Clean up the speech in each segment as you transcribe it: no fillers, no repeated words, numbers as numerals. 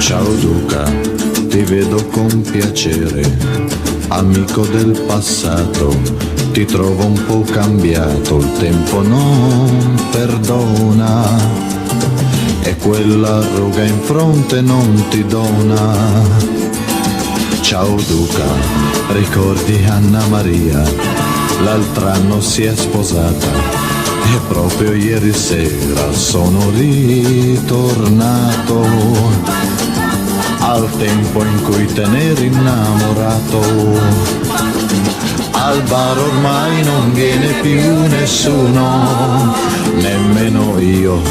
Ciao Duca, ti vedo con piacere, amico del passato, ti trovo un po' cambiato, il tempo non perdona e quella ruga in fronte non ti dona. Ciao Duca, ricordi Anna Maria, l'altro anno si è sposata e proprio ieri sera sono ritornato al tempo in cui te n'eri innamorato. Al bar ormai non viene più nessuno, nemmeno io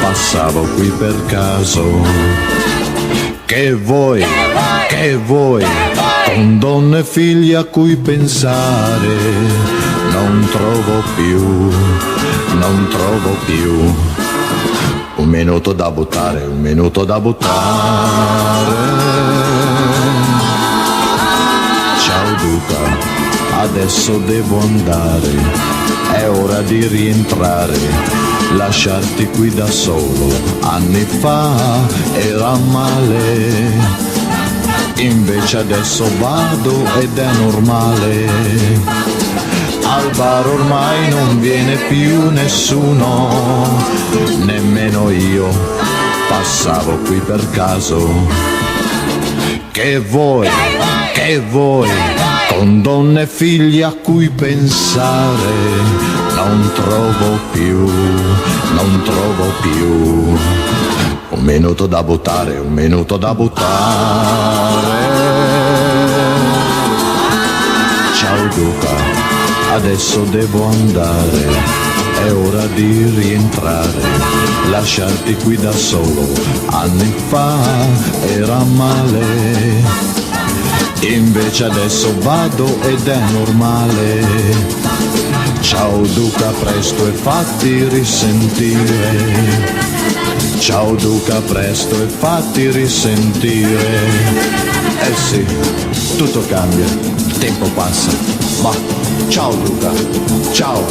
passavo qui per caso. Che vuoi, con donne e figli a cui pensare, non trovo più. Un minuto da buttare, un minuto da buttare. Ciao Duca, adesso devo andare, è ora di rientrare, lasciarti qui da solo, anni fa era male, invece adesso vado ed è normale. Al bar ormai non viene più nessuno, nemmeno io passavo qui per caso. Che vuoi, con donne e figli a cui pensare, non trovo più. Un minuto da buttare, un minuto da buttare. Ciao Duca, adesso devo andare, è ora di rientrare, lasciarti qui da solo, anni fa era male, invece adesso vado ed è normale. Ciao Duca, presto e fatti risentire. Ciao Duca, presto e fatti risentire. Eh sì, tutto cambia, il tempo passa, ma ciao Duca, ciao.